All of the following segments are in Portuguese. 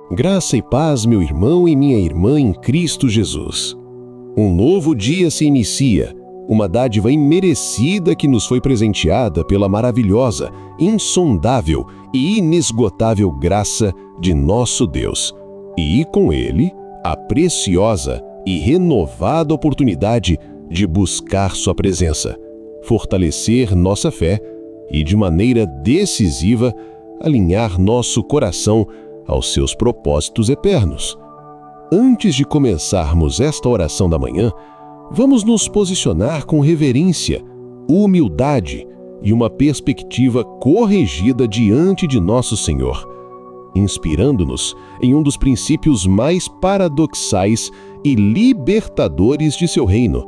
Graça e paz, meu irmão e minha irmã em Cristo Jesus. Um novo dia se inicia, uma dádiva imerecida que nos foi presenteada pela maravilhosa, insondável e inesgotável graça de nosso Deus. E com ele, a preciosa e renovada oportunidade de buscar sua presença, fortalecer nossa fé e, de maneira decisiva, alinhar nosso coração aos seus propósitos eternos. Antes de começarmos esta oração da manhã, vamos nos posicionar com reverência, humildade e uma perspectiva corrigida diante de nosso Senhor, inspirando-nos em um dos princípios mais paradoxais e libertadores de seu reino,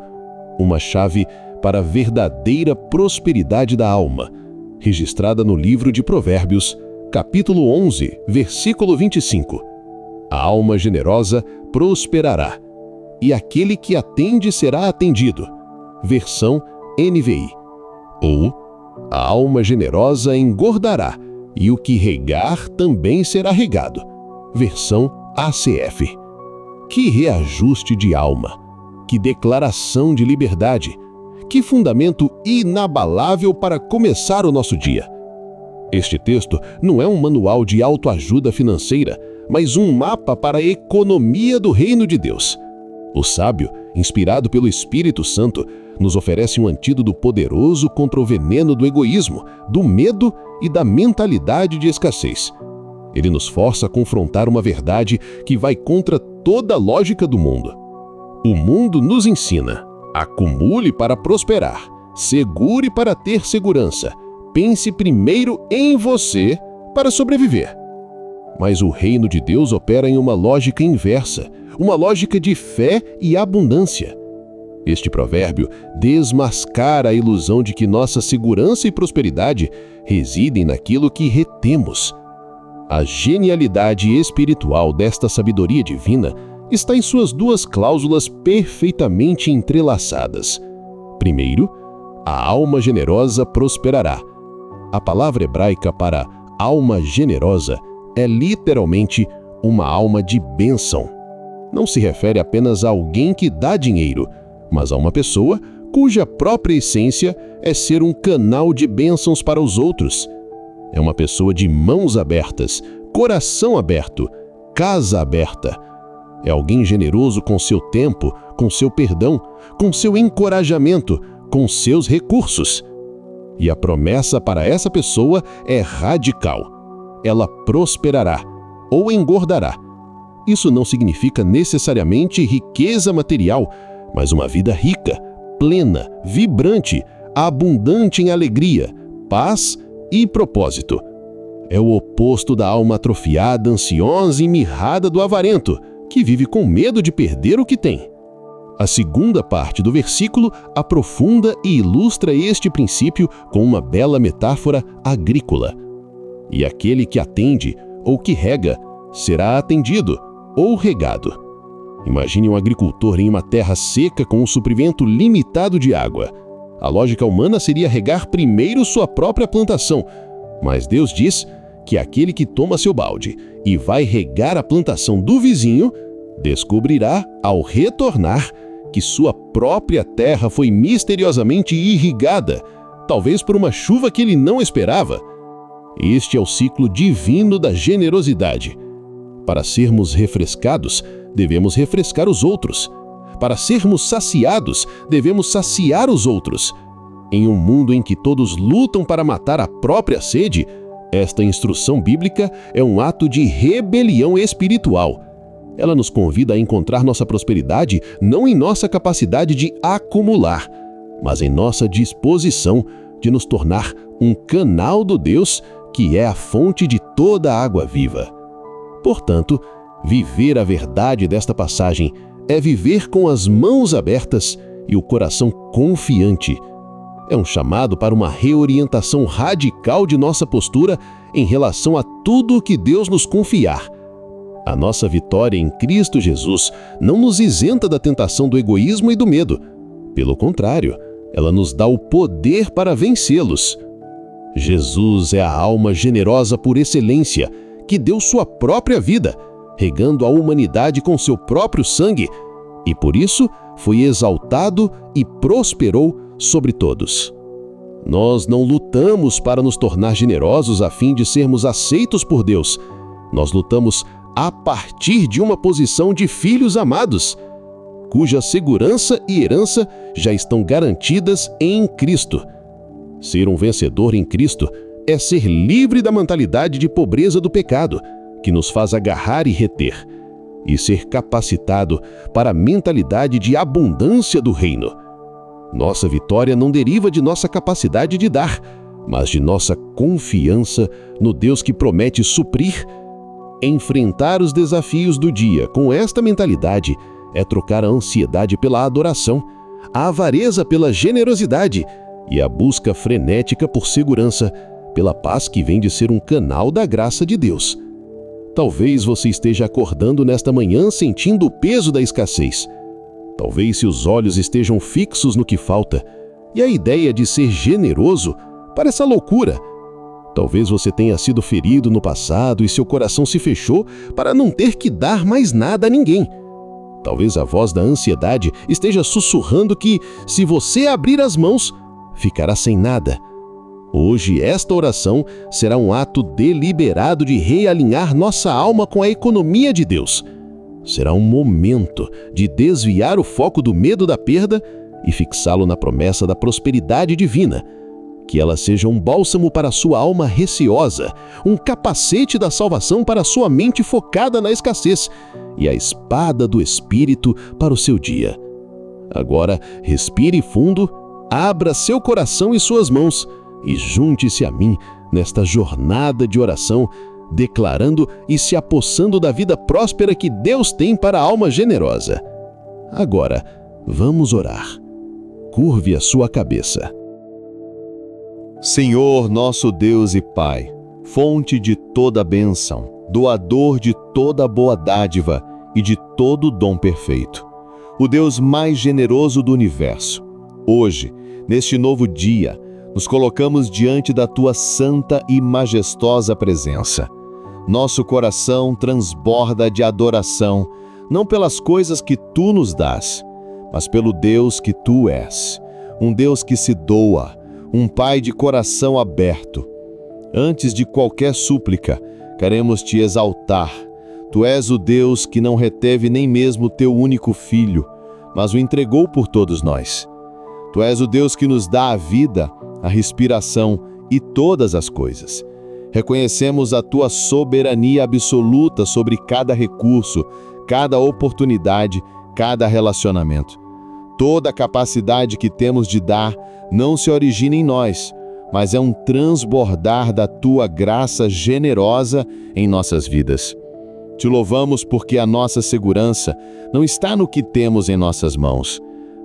uma chave para a verdadeira prosperidade da alma, registrada no livro de Provérbios, capítulo 11, versículo 25. A alma generosa prosperará, e aquele que atende será atendido. Versão NVI. Ou, a alma generosa engordará, e o que regar também será regado. Versão ACF. Que reajuste de alma! Que declaração de liberdade! Que fundamento inabalável para começar o nosso dia! Este texto não é um manual de autoajuda financeira, mas um mapa para a economia do reino de Deus. O sábio, inspirado pelo Espírito Santo, nos oferece um antídoto poderoso contra o veneno do egoísmo, do medo e da mentalidade de escassez. Ele nos força a confrontar uma verdade que vai contra toda a lógica do mundo. O mundo nos ensina: acumule para prosperar, segure para ter segurança, pense primeiro em você para sobreviver. Mas o reino de Deus opera em uma lógica inversa, uma lógica de fé e abundância. Este provérbio desmascara a ilusão de que nossa segurança e prosperidade residem naquilo que retemos. A genialidade espiritual desta sabedoria divina está em suas duas cláusulas perfeitamente entrelaçadas. Primeiro, a alma generosa prosperará. A palavra hebraica para alma generosa é literalmente uma alma de bênção. Não se refere apenas a alguém que dá dinheiro, mas a uma pessoa cuja própria essência é ser um canal de bênçãos para os outros. É uma pessoa de mãos abertas, coração aberto, casa aberta. É alguém generoso com seu tempo, com seu perdão, com seu encorajamento, com seus recursos. E a promessa para essa pessoa é radical. Ela prosperará ou engordará. Isso não significa necessariamente riqueza material, mas uma vida rica, plena, vibrante, abundante em alegria, paz e propósito. É o oposto da alma atrofiada, ansiosa e mirrada do avarento, que vive com medo de perder o que tem. A segunda parte do versículo aprofunda e ilustra este princípio com uma bela metáfora agrícola. E aquele que atende ou que rega será atendido ou regado. Imagine um agricultor em uma terra seca com um suprimento limitado de água. A lógica humana seria regar primeiro sua própria plantação, mas Deus diz que aquele que toma seu balde e vai regar a plantação do vizinho descobrirá, ao retornar, que sua própria terra foi misteriosamente irrigada, talvez por uma chuva que ele não esperava. Este é o ciclo divino da generosidade. Para sermos refrescados, devemos refrescar os outros. Para sermos saciados, devemos saciar os outros. Em um mundo em que todos lutam para matar a própria sede, esta instrução bíblica é um ato de rebelião espiritual. Ela nos convida a encontrar nossa prosperidade não em nossa capacidade de acumular, mas em nossa disposição de nos tornar um canal do Deus que é a fonte de toda a água viva. Portanto, viver a verdade desta passagem é viver com as mãos abertas e o coração confiante. É um chamado para uma reorientação radical de nossa postura em relação a tudo o que Deus nos confiar. A nossa vitória em Cristo Jesus não nos isenta da tentação do egoísmo e do medo. Pelo contrário, ela nos dá o poder para vencê-los. Jesus é a alma generosa por excelência, que deu sua própria vida, regando a humanidade com seu próprio sangue, e por isso foi exaltado e prosperou sobre todos. Nós não lutamos para nos tornar generosos a fim de sermos aceitos por Deus. Nós lutamos a partir de uma posição de filhos amados, cuja segurança e herança já estão garantidas em Cristo. Ser um vencedor em Cristo é ser livre da mentalidade de pobreza do pecado, que nos faz agarrar e reter, e ser capacitado para a mentalidade de abundância do reino. Nossa vitória não deriva de nossa capacidade de dar, mas de nossa confiança no Deus que promete suprir. Enfrentar os desafios do dia com esta mentalidade é trocar a ansiedade pela adoração, a avareza pela generosidade e a busca frenética por segurança pela paz que vem de ser um canal da graça de Deus. Talvez você esteja acordando nesta manhã sentindo o peso da escassez. Talvez seus olhos estejam fixos no que falta e a ideia de ser generoso pareça loucura. Talvez você tenha sido ferido no passado e seu coração se fechou para não ter que dar mais nada a ninguém. Talvez a voz da ansiedade esteja sussurrando que, se você abrir as mãos, ficará sem nada. Hoje, esta oração será um ato deliberado de realinhar nossa alma com a economia de Deus. Será um momento de desviar o foco do medo da perda e fixá-lo na promessa da prosperidade divina. Que ela seja um bálsamo para a sua alma receosa, um capacete da salvação para a sua mente focada na escassez e a espada do Espírito para o seu dia. Agora, respire fundo, abra seu coração e suas mãos e junte-se a mim nesta jornada de oração, declarando e se apossando da vida próspera que Deus tem para a alma generosa. Agora, vamos orar. Curve a sua cabeça. Senhor, nosso Deus e Pai, fonte de toda bênção, doador de toda boa dádiva e de todo dom perfeito, o Deus mais generoso do universo, hoje, neste novo dia, nos colocamos diante da Tua santa e majestosa presença. Nosso coração transborda de adoração, não pelas coisas que Tu nos dás, mas pelo Deus que Tu és, um Deus que se doa, um Pai de coração aberto. Antes de qualquer súplica, queremos Te exaltar. Tu és o Deus que não reteve nem mesmo Teu único Filho, mas o entregou por todos nós. Tu és o Deus que nos dá a vida, a respiração e todas as coisas. Reconhecemos a Tua soberania absoluta sobre cada recurso, cada oportunidade, cada relacionamento. Toda a capacidade que temos de dar não se origina em nós, mas é um transbordar da Tua graça generosa em nossas vidas. Te louvamos porque a nossa segurança não está no que temos em nossas mãos,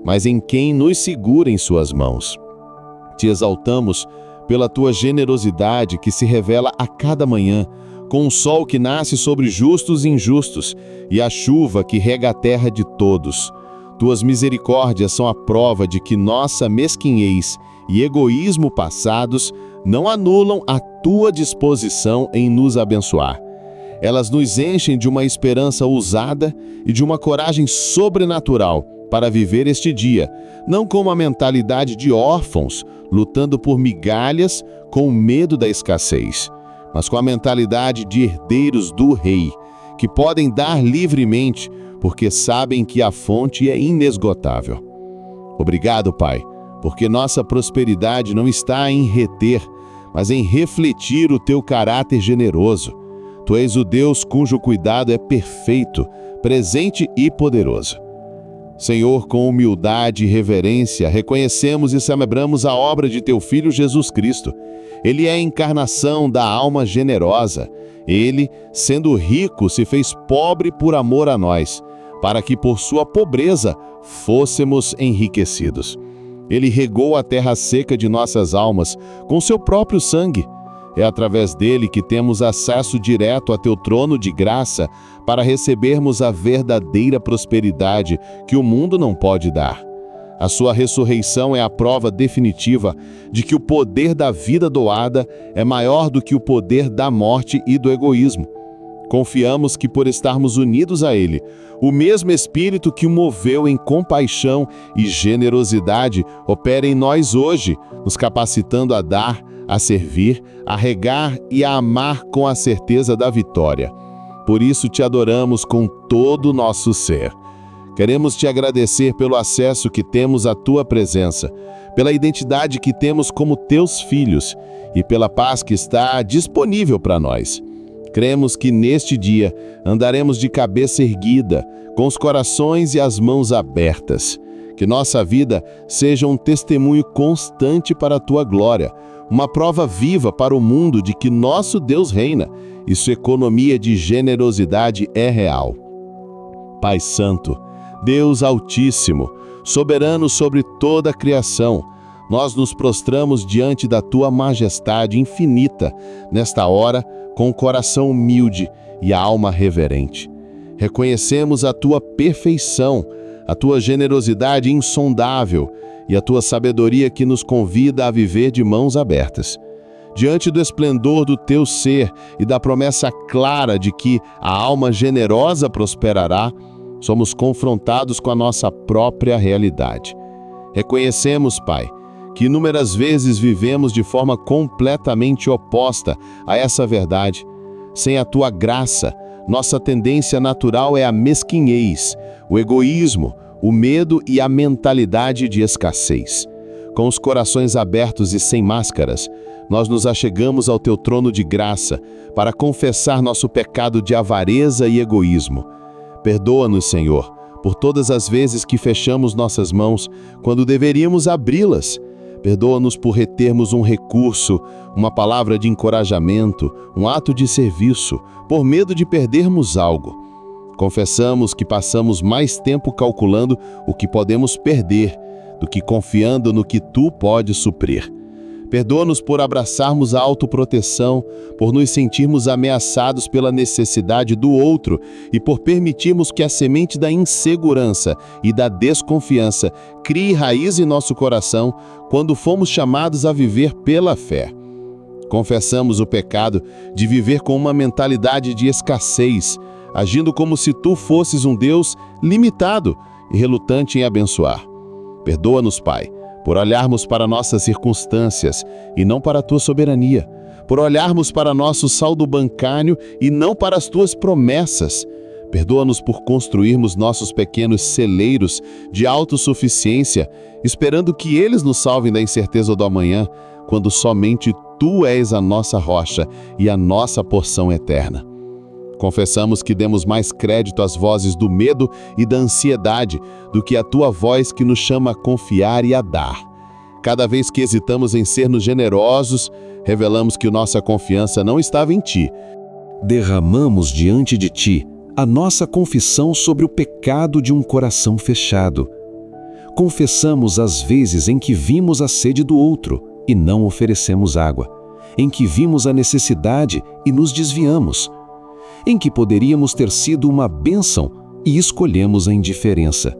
mas em quem nos segura em Suas mãos. Te exaltamos pela Tua generosidade que se revela a cada manhã, com o sol que nasce sobre justos e injustos e a chuva que rega a terra de todos. Tuas misericórdias são a prova de que nossa mesquinhez e egoísmo passados não anulam a Tua disposição em nos abençoar. Elas nos enchem de uma esperança ousada e de uma coragem sobrenatural para viver este dia, não com uma mentalidade de órfãos, lutando por migalhas com medo da escassez, mas com a mentalidade de herdeiros do Rei, que podem dar livremente, porque sabem que a fonte é inesgotável. Obrigado, Pai, porque nossa prosperidade não está em reter, mas em refletir o Teu caráter generoso. Tu és o Deus cujo cuidado é perfeito, presente e poderoso. Senhor, com humildade e reverência, reconhecemos e celebramos a obra de Teu Filho Jesus Cristo. Ele é a encarnação da alma generosa. Ele, sendo rico, se fez pobre por amor a nós, para que por sua pobreza fôssemos enriquecidos. Ele regou a terra seca de nossas almas com seu próprio sangue. É através dele que temos acesso direto a Teu trono de graça para recebermos a verdadeira prosperidade que o mundo não pode dar. A sua ressurreição é a prova definitiva de que o poder da vida doada é maior do que o poder da morte e do egoísmo. Confiamos que, por estarmos unidos a Ele, o mesmo Espírito que o moveu em compaixão e generosidade opera em nós hoje, nos capacitando a dar, a servir, a regar e a amar com a certeza da vitória. Por isso te adoramos com todo o nosso ser. Queremos te agradecer pelo acesso que temos à tua presença, pela identidade que temos como teus filhos e pela paz que está disponível para nós. Cremos que neste dia andaremos de cabeça erguida, com os corações e as mãos abertas. Que nossa vida seja um testemunho constante para a tua glória, uma prova viva para o mundo de que nosso Deus reina e sua economia de generosidade é real. Pai Santo, Deus Altíssimo, soberano sobre toda a criação, nós nos prostramos diante da tua majestade infinita, nesta hora, com o coração humilde e a alma reverente. Reconhecemos a tua perfeição, a tua generosidade insondável e a tua sabedoria que nos convida a viver de mãos abertas. Diante do esplendor do teu ser e da promessa clara de que a alma generosa prosperará, somos confrontados com a nossa própria realidade. Reconhecemos, Pai, que inúmeras vezes vivemos de forma completamente oposta a essa verdade. Sem a tua graça, nossa tendência natural é a mesquinhez, o egoísmo, o medo e a mentalidade de escassez. Com os corações abertos e sem máscaras, nós nos achegamos ao teu trono de graça para confessar nosso pecado de avareza e egoísmo. Perdoa-nos, Senhor, por todas as vezes que fechamos nossas mãos quando deveríamos abri-las. Perdoa-nos por retermos um recurso, uma palavra de encorajamento, um ato de serviço, por medo de perdermos algo. Confessamos que passamos mais tempo calculando o que podemos perder do que confiando no que tu podes suprir. Perdoa-nos por abraçarmos a autoproteção, por nos sentirmos ameaçados pela necessidade do outro e por permitirmos que a semente da insegurança e da desconfiança crie raiz em nosso coração quando fomos chamados a viver pela fé. Confessamos o pecado de viver com uma mentalidade de escassez, agindo como se tu fosses um Deus limitado e relutante em abençoar. Perdoa-nos, Pai, por olharmos para nossas circunstâncias e não para a tua soberania, por olharmos para nosso saldo bancário e não para as tuas promessas. Perdoa-nos por construirmos nossos pequenos celeiros de autossuficiência, esperando que eles nos salvem da incerteza do amanhã, quando somente tu és a nossa rocha e a nossa porção eterna. Confessamos que demos mais crédito às vozes do medo e da ansiedade do que à tua voz que nos chama a confiar e a dar. Cada vez que hesitamos em sermos generosos, revelamos que nossa confiança não estava em ti. Derramamos diante de ti a nossa confissão sobre o pecado de um coração fechado. Confessamos as vezes em que vimos a sede do outro e não oferecemos água, em que vimos a necessidade e nos desviamos, em que poderíamos ter sido uma bênção e escolhemos a indiferença.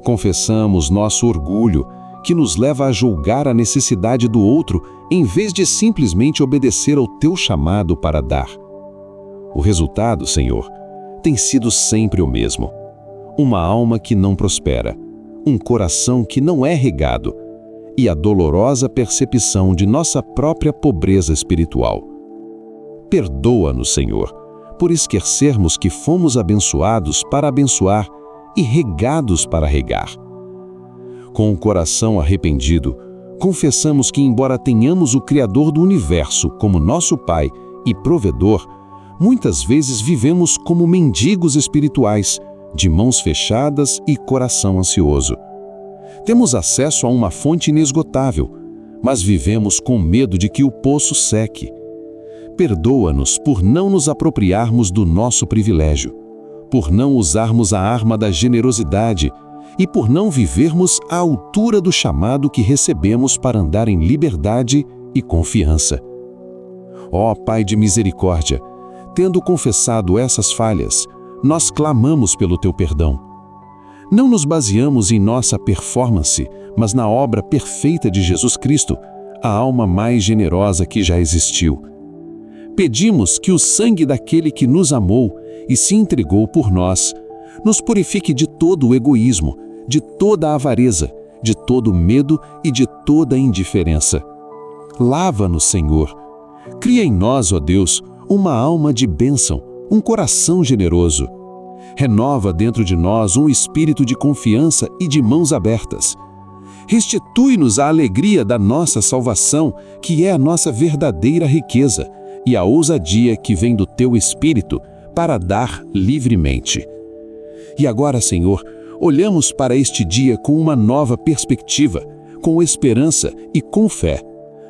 Confessamos nosso orgulho, que nos leva a julgar a necessidade do outro em vez de simplesmente obedecer ao teu chamado para dar. O resultado, Senhor, tem sido sempre o mesmo: uma alma que não prospera, um coração que não é regado e a dolorosa percepção de nossa própria pobreza espiritual. Perdoa-nos, Senhor, por esquecermos que fomos abençoados para abençoar e regados para regar. Com o coração arrependido, confessamos que, embora tenhamos o Criador do Universo como nosso Pai e provedor, muitas vezes vivemos como mendigos espirituais, de mãos fechadas e coração ansioso. Temos acesso a uma fonte inesgotável, mas vivemos com medo de que o poço seque. Perdoa-nos por não nos apropriarmos do nosso privilégio, por não usarmos a arma da generosidade e por não vivermos à altura do chamado que recebemos para andar em liberdade e confiança. Ó Pai de misericórdia, tendo confessado essas falhas, nós clamamos pelo teu perdão. Não nos baseamos em nossa performance, mas na obra perfeita de Jesus Cristo, a alma mais generosa que já existiu. pedimos que o sangue daquele que nos amou e se entregou por nós nos purifique de todo o egoísmo, de toda a avareza, de todo o medo e de toda a indiferença. Lava-nos, Senhor. Cria em nós, ó Deus, uma alma de bênção, um coração generoso. Renova dentro de nós um espírito de confiança e de mãos abertas. Restitui-nos a alegria da nossa salvação, que é a nossa verdadeira riqueza, e a ousadia que vem do Teu Espírito para dar livremente. E agora, Senhor, olhamos para este dia com uma nova perspectiva, com esperança e com fé,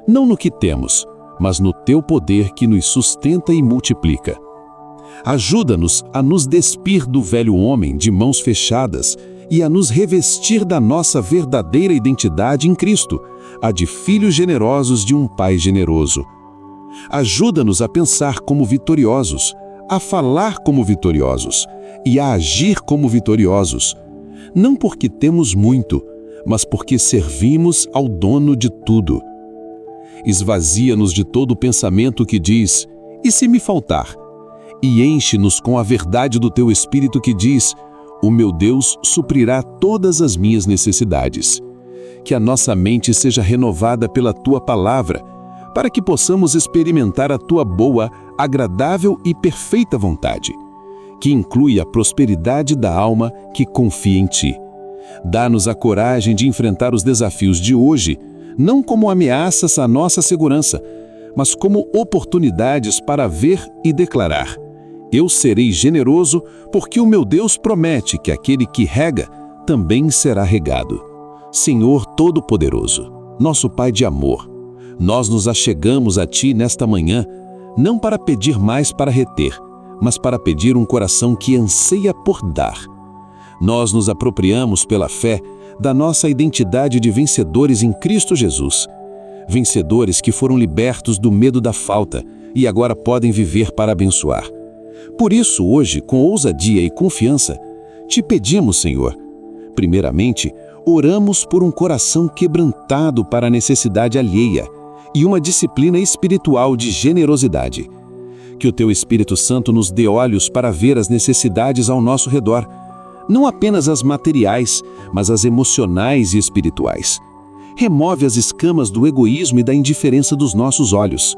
não no que temos, mas no Teu poder que nos sustenta e multiplica. Ajuda-nos a nos despir do velho homem de mãos fechadas e a nos revestir da nossa verdadeira identidade em Cristo, a de filhos generosos de um Pai generoso. Ajuda-nos a pensar como vitoriosos, a falar como vitoriosos e a agir como vitoriosos, não porque temos muito, mas porque servimos ao dono de tudo. Esvazia-nos de todo o pensamento que diz, e se me faltar? E enche-nos com a verdade do Teu Espírito que diz, o meu Deus suprirá todas as minhas necessidades. Que a nossa mente seja renovada pela Tua palavra, para que possamos experimentar a Tua boa, agradável e perfeita vontade, que inclui a prosperidade da alma que confia em Ti. Dá-nos a coragem de enfrentar os desafios de hoje, não como ameaças à nossa segurança, mas como oportunidades para ver e declarar: eu serei generoso, porque o meu Deus promete que aquele que rega também será regado. Senhor Todo-Poderoso, nosso Pai de amor, nós nos achegamos a Ti nesta manhã, não para pedir mais para reter, mas para pedir um coração que anseia por dar. Nós nos apropriamos pela fé da nossa identidade de vencedores em Cristo Jesus. Vencedores que foram libertos do medo da falta e agora podem viver para abençoar. Por isso, hoje, com ousadia e confiança, Te pedimos, Senhor. Primeiramente, oramos por um coração quebrantado para a necessidade alheia e uma disciplina espiritual de generosidade. Que o Teu Espírito Santo nos dê olhos para ver as necessidades ao nosso redor, não apenas as materiais, mas as emocionais e espirituais. Remove as escamas do egoísmo e da indiferença dos nossos olhos.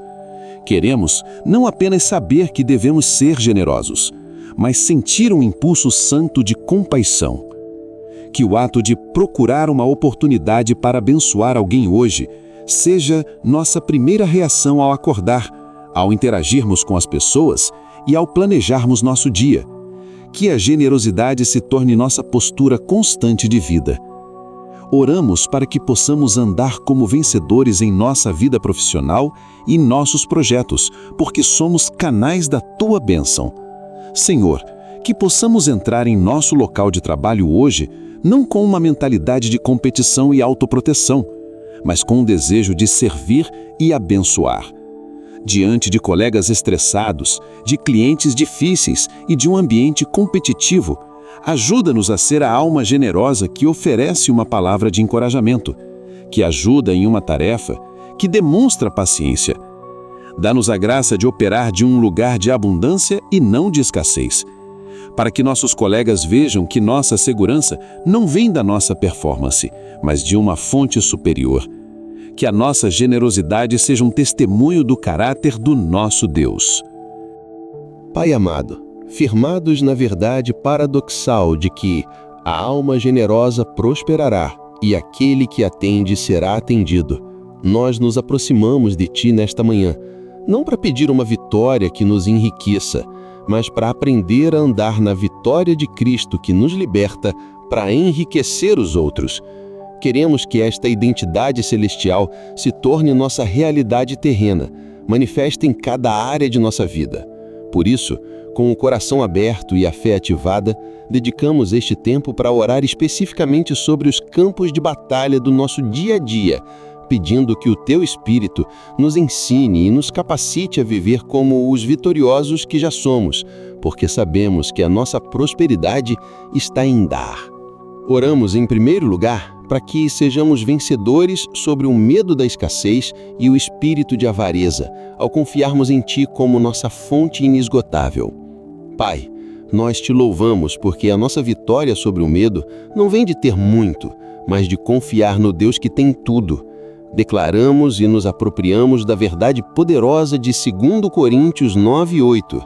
Queremos não apenas saber que devemos ser generosos, mas sentir um impulso santo de compaixão. Que o ato de procurar uma oportunidade para abençoar alguém hoje seja nossa primeira reação ao acordar, ao interagirmos com as pessoas e ao planejarmos nosso dia. Que a generosidade se torne nossa postura constante de vida. Oramos para que possamos andar como vencedores em nossa vida profissional e nossos projetos, porque somos canais da Tua bênção. Senhor, que possamos entrar em nosso local de trabalho hoje, não com uma mentalidade de competição e autoproteção, mas com um desejo de servir e abençoar. Diante de colegas estressados, de clientes difíceis e de um ambiente competitivo, ajuda-nos a ser a alma generosa que oferece uma palavra de encorajamento, que ajuda em uma tarefa, que demonstra paciência. Dá-nos a graça de operar de um lugar de abundância e não de escassez, para que nossos colegas vejam que nossa segurança não vem da nossa performance, mas de uma fonte superior. Que a nossa generosidade seja um testemunho do caráter do nosso Deus. Pai amado, firmados na verdade paradoxal de que a alma generosa prosperará e aquele que atende será atendido, nós nos aproximamos de Ti nesta manhã, não para pedir uma vitória que nos enriqueça, mas para aprender a andar na vitória de Cristo que nos liberta para enriquecer os outros. Queremos que esta identidade celestial se torne nossa realidade terrena, manifesta em cada área de nossa vida. Por isso, com o coração aberto e a fé ativada, dedicamos este tempo para orar especificamente sobre os campos de batalha do nosso dia a dia, pedindo que o Teu Espírito nos ensine e nos capacite a viver como os vitoriosos que já somos, porque sabemos que a nossa prosperidade está em dar. Oramos, em primeiro lugar, para que sejamos vencedores sobre o medo da escassez e o espírito de avareza, ao confiarmos em Ti como nossa fonte inesgotável. Pai, nós Te louvamos porque a nossa vitória sobre o medo não vem de ter muito, mas de confiar no Deus que tem tudo. Declaramos e nos apropriamos da verdade poderosa de 2 Coríntios 9:8.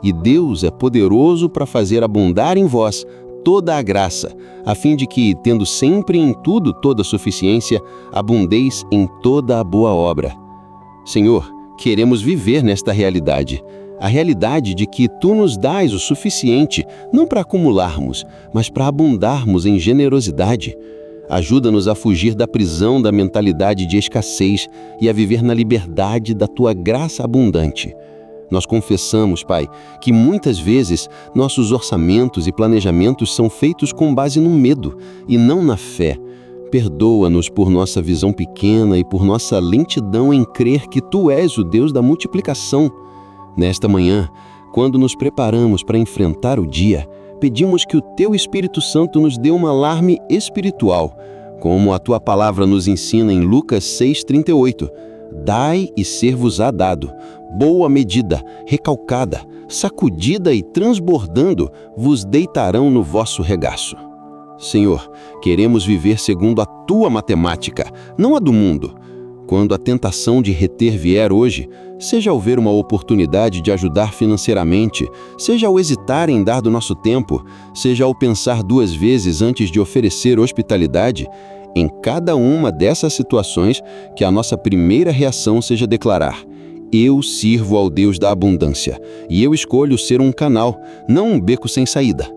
E Deus é poderoso para fazer abundar em vós toda a graça, a fim de que, tendo sempre em tudo toda suficiência, abundeis em toda a boa obra. Senhor, queremos viver nesta realidade, a realidade de que Tu nos dás o suficiente, não para acumularmos, mas para abundarmos em generosidade. Ajuda-nos a fugir da prisão da mentalidade de escassez e a viver na liberdade da Tua graça abundante. Nós confessamos, Pai, que muitas vezes nossos orçamentos e planejamentos são feitos com base no medo e não na fé. Perdoa-nos por nossa visão pequena e por nossa lentidão em crer que Tu és o Deus da multiplicação. Nesta manhã, quando nos preparamos para enfrentar o dia, pedimos que o Teu Espírito Santo nos dê um alarme espiritual, como a Tua palavra nos ensina em Lucas 6:38. Dai e ser-vos-á dado, boa medida, recalcada, sacudida e transbordando, vos deitarão no vosso regaço. Senhor, queremos viver segundo a Tua matemática, não a do mundo. Quando a tentação de reter vier hoje, seja ao ver uma oportunidade de ajudar financeiramente, seja ao hesitar em dar do nosso tempo, seja ao pensar 2 vezes antes de oferecer hospitalidade, em cada uma dessas situações, que a nossa primeira reação seja declarar: eu sirvo ao Deus da abundância, e eu escolho ser um canal, não um beco sem saída.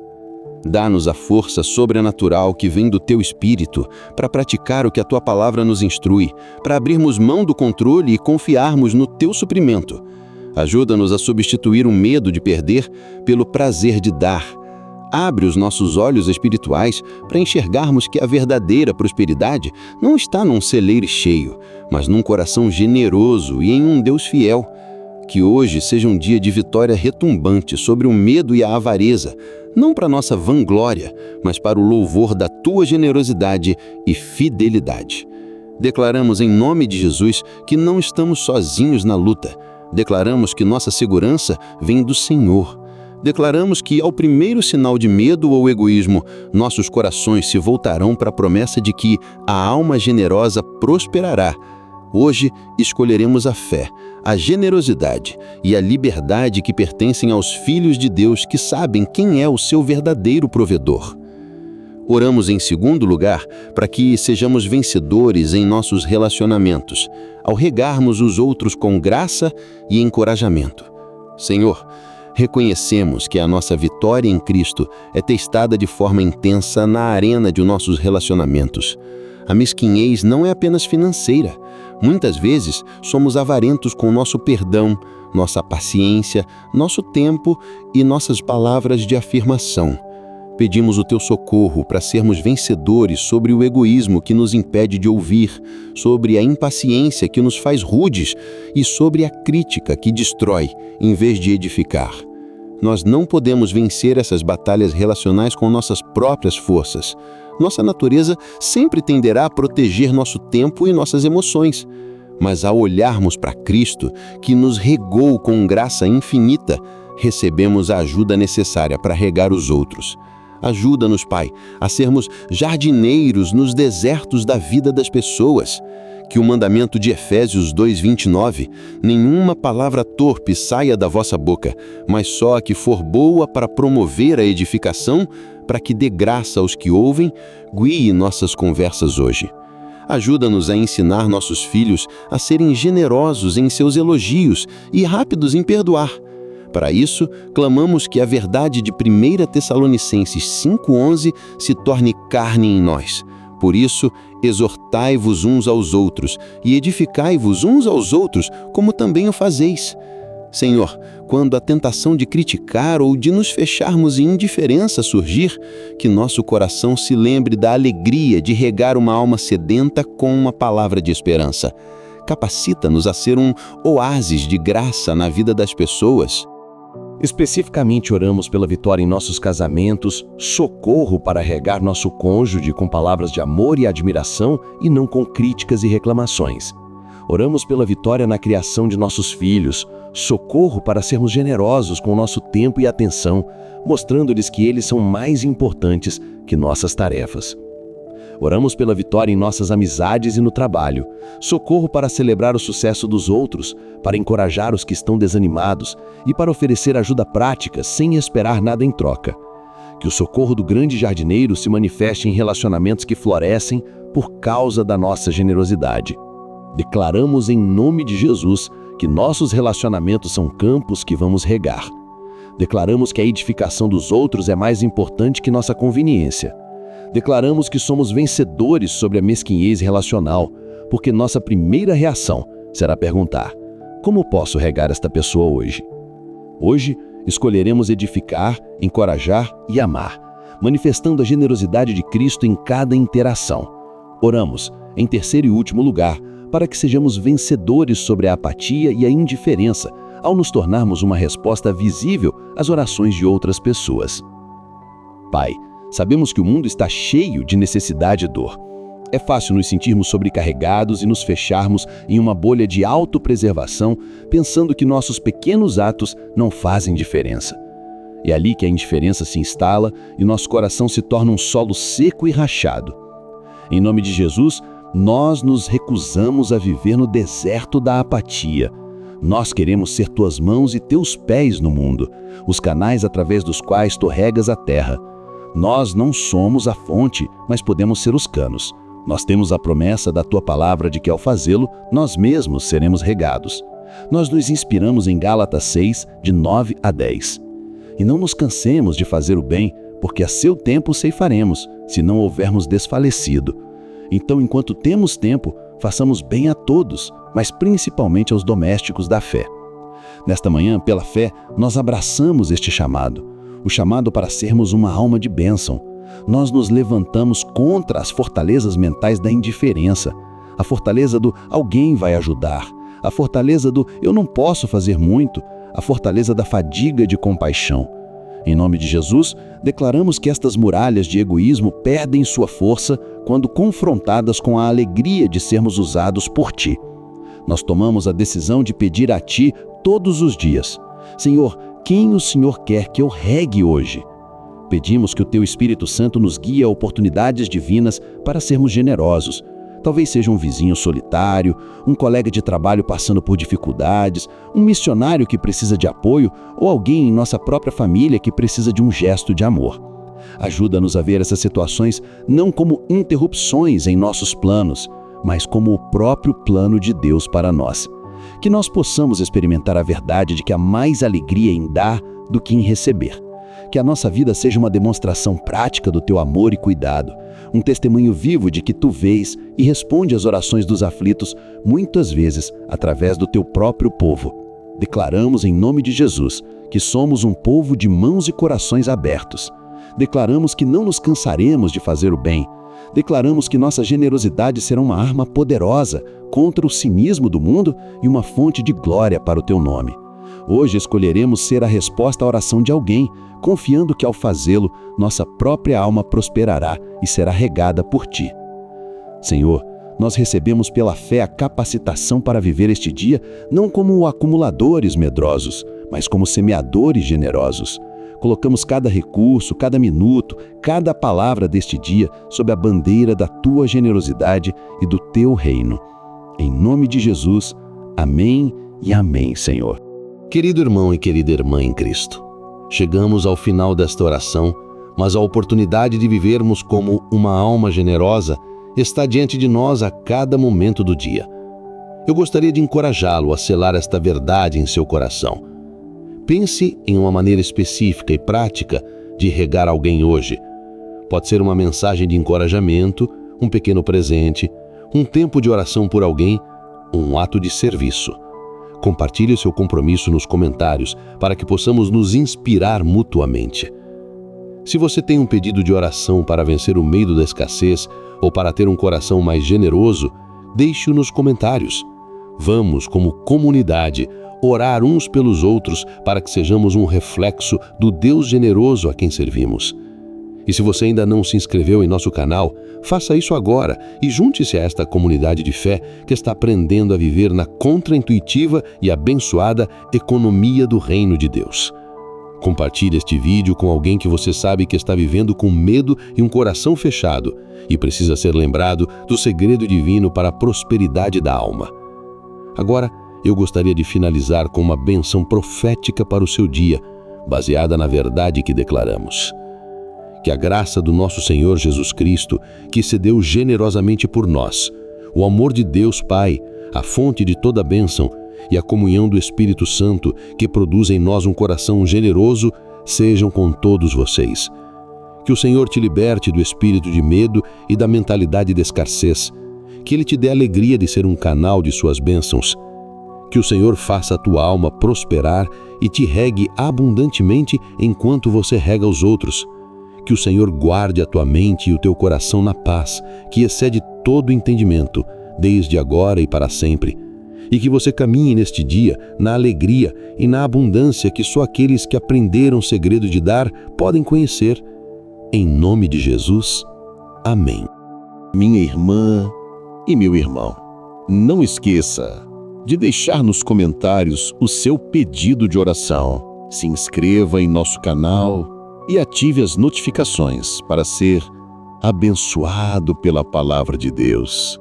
Dá-nos a força sobrenatural que vem do Teu Espírito para praticar o que a Tua palavra nos instrui, para abrirmos mão do controle e confiarmos no Teu suprimento. Ajuda-nos a substituir o medo de perder pelo prazer de dar. Abre os nossos olhos espirituais para enxergarmos que a verdadeira prosperidade não está num celeiro cheio, mas num coração generoso e em um Deus fiel. Que hoje seja um dia de vitória retumbante sobre o medo e a avareza, não para nossa vanglória, mas para o louvor da Tua generosidade e fidelidade. Declaramos em nome de Jesus que não estamos sozinhos na luta. Declaramos que nossa segurança vem do Senhor. Declaramos que, ao primeiro sinal de medo ou egoísmo, nossos corações se voltarão para a promessa de que a alma generosa prosperará. Hoje, escolheremos a fé, a generosidade e a liberdade que pertencem aos filhos de Deus que sabem quem é o seu verdadeiro provedor. Oramos, em segundo lugar, para que sejamos vencedores em nossos relacionamentos, ao regarmos os outros com graça e encorajamento. Senhor, reconhecemos que a nossa vitória em Cristo é testada de forma intensa na arena de nossos relacionamentos. A mesquinhez não é apenas financeira. Muitas vezes somos avarentos com nosso perdão, nossa paciência, nosso tempo e nossas palavras de afirmação. Pedimos o Teu socorro para sermos vencedores sobre o egoísmo que nos impede de ouvir, sobre a impaciência que nos faz rudes e sobre a crítica que destrói, em vez de edificar. Nós não podemos vencer essas batalhas relacionais com nossas próprias forças. Nossa natureza sempre tenderá a proteger nosso tempo e nossas emoções. Mas ao olharmos para Cristo, que nos regou com graça infinita, recebemos a ajuda necessária para regar os outros. Ajuda-nos, Pai, a sermos jardineiros nos desertos da vida das pessoas. Que o mandamento de Efésios 2:29, nenhuma palavra torpe saia da vossa boca, mas só a que for boa para promover a edificação, para que dê graça aos que ouvem, guie nossas conversas hoje. Ajuda-nos a ensinar nossos filhos a serem generosos em seus elogios e rápidos em perdoar. Para isso, clamamos que a verdade de 1 Tessalonicenses 5:11 se torne carne em nós. Por isso, exortai-vos uns aos outros e edificai-vos uns aos outros, como também o fazeis. Senhor, quando a tentação de criticar ou de nos fecharmos em indiferença surgir, que nosso coração se lembre da alegria de regar uma alma sedenta com uma palavra de esperança. Capacita-nos a ser um oásis de graça na vida das pessoas. Especificamente oramos pela vitória em nossos casamentos, socorro para regar nosso cônjuge com palavras de amor e admiração e não com críticas e reclamações. Oramos pela vitória na criação de nossos filhos, socorro para sermos generosos com nosso tempo e atenção, mostrando-lhes que eles são mais importantes que nossas tarefas. Oramos pela vitória em nossas amizades e no trabalho, socorro para celebrar o sucesso dos outros, para encorajar os que estão desanimados e para oferecer ajuda prática sem esperar nada em troca. Que o socorro do grande jardineiro se manifeste em relacionamentos que florescem por causa da nossa generosidade. Declaramos em nome de Jesus que nossos relacionamentos são campos que vamos regar. Declaramos que a edificação dos outros é mais importante que nossa conveniência. Declaramos que somos vencedores sobre a mesquinhez relacional, porque nossa primeira reação será perguntar: como posso regar esta pessoa hoje? Hoje, escolheremos edificar, encorajar e amar, manifestando a generosidade de Cristo em cada interação. Oramos, em terceiro e último lugar, para que sejamos vencedores sobre a apatia e a indiferença, ao nos tornarmos uma resposta visível às orações de outras pessoas. Pai, sabemos que o mundo está cheio de necessidade e dor. É fácil nos sentirmos sobrecarregados e nos fecharmos em uma bolha de autopreservação, pensando que nossos pequenos atos não fazem diferença. É ali que a indiferença se instala e nosso coração se torna um solo seco e rachado. Em nome de Jesus, nós nos recusamos a viver no deserto da apatia. Nós queremos ser tuas mãos e teus pés no mundo, os canais através dos quais tu regas a terra. Nós não somos a fonte, mas podemos ser os canos. Nós temos a promessa da tua palavra de que ao fazê-lo, nós mesmos seremos regados. Nós nos inspiramos em Gálatas 6, de 9 a 10. E não nos cansemos de fazer o bem, porque a seu tempo ceifaremos, se não houvermos desfalecido. Então, enquanto temos tempo, façamos bem a todos, mas principalmente aos domésticos da fé. Nesta manhã, pela fé, nós abraçamos este chamado, o chamado para sermos uma alma de bênção. Nós nos levantamos contra as fortalezas mentais da indiferença, a fortaleza do alguém vai ajudar, a fortaleza do eu não posso fazer muito, a fortaleza da fadiga de compaixão. Em nome de Jesus, declaramos que estas muralhas de egoísmo perdem sua força quando confrontadas com a alegria de sermos usados por Ti. Nós tomamos a decisão de pedir a Ti todos os dias: Senhor, quem o Senhor quer que eu regue hoje? Pedimos que o Teu Espírito Santo nos guie a oportunidades divinas para sermos generosos. Talvez seja um vizinho solitário, um colega de trabalho passando por dificuldades, um missionário que precisa de apoio ou alguém em nossa própria família que precisa de um gesto de amor. Ajuda-nos a ver essas situações não como interrupções em nossos planos, mas como o próprio plano de Deus para nós. Que nós possamos experimentar a verdade de que há mais alegria em dar do que em receber. Que a nossa vida seja uma demonstração prática do Teu amor e cuidado, um testemunho vivo de que Tu vês e responde às orações dos aflitos, muitas vezes através do Teu próprio povo. Declaramos em nome de Jesus que somos um povo de mãos e corações abertos. Declaramos que não nos cansaremos de fazer o bem. Declaramos que nossa generosidade será uma arma poderosa contra o cinismo do mundo e uma fonte de glória para o Teu nome. Hoje escolheremos ser a resposta à oração de alguém, confiando que ao fazê-lo, nossa própria alma prosperará e será regada por Ti. Senhor, nós recebemos pela fé a capacitação para viver este dia não como acumuladores medrosos, mas como semeadores generosos. Colocamos cada recurso, cada minuto, cada palavra deste dia sob a bandeira da Tua generosidade e do Teu reino. Em nome de Jesus, amém e amém, Senhor. Querido irmão e querida irmã em Cristo, chegamos ao final desta oração, mas a oportunidade de vivermos como uma alma generosa está diante de nós a cada momento do dia. Eu gostaria de encorajá-lo a selar esta verdade em seu coração. Pense em uma maneira específica e prática de regar alguém hoje. Pode ser uma mensagem de encorajamento, um pequeno presente, um tempo de oração por alguém, um ato de serviço. Compartilhe seu compromisso nos comentários para que possamos nos inspirar mutuamente. Se você tem um pedido de oração para vencer o medo da escassez ou para ter um coração mais generoso, deixe-o nos comentários. Vamos, como comunidade, orar uns pelos outros para que sejamos um reflexo do Deus generoso a quem servimos. E se você ainda não se inscreveu em nosso canal, faça isso agora e junte-se a esta comunidade de fé que está aprendendo a viver na contraintuitiva e abençoada economia do reino de Deus. Compartilhe este vídeo com alguém que você sabe que está vivendo com medo e um coração fechado e precisa ser lembrado do segredo divino para a prosperidade da alma. Agora, eu gostaria de finalizar com uma bênção profética para o seu dia, baseada na verdade que declaramos. Que a graça do nosso Senhor Jesus Cristo, que se deu generosamente por nós, o amor de Deus Pai, a fonte de toda bênção, e a comunhão do Espírito Santo, que produz em nós um coração generoso, sejam com todos vocês. Que o Senhor te liberte do espírito de medo e da mentalidade de escassez. Que Ele te dê a alegria de ser um canal de suas bênçãos. Que o Senhor faça a tua alma prosperar e te regue abundantemente enquanto você rega os outros. Que o Senhor guarde a tua mente e o teu coração na paz, que excede todo entendimento, desde agora e para sempre. E que você caminhe neste dia na alegria e na abundância que só aqueles que aprenderam o segredo de dar podem conhecer. Em nome de Jesus. Amém. Minha irmã e meu irmão, não esqueça de deixar nos comentários o seu pedido de oração. Se inscreva em nosso canal e ative as notificações para ser abençoado pela palavra de Deus.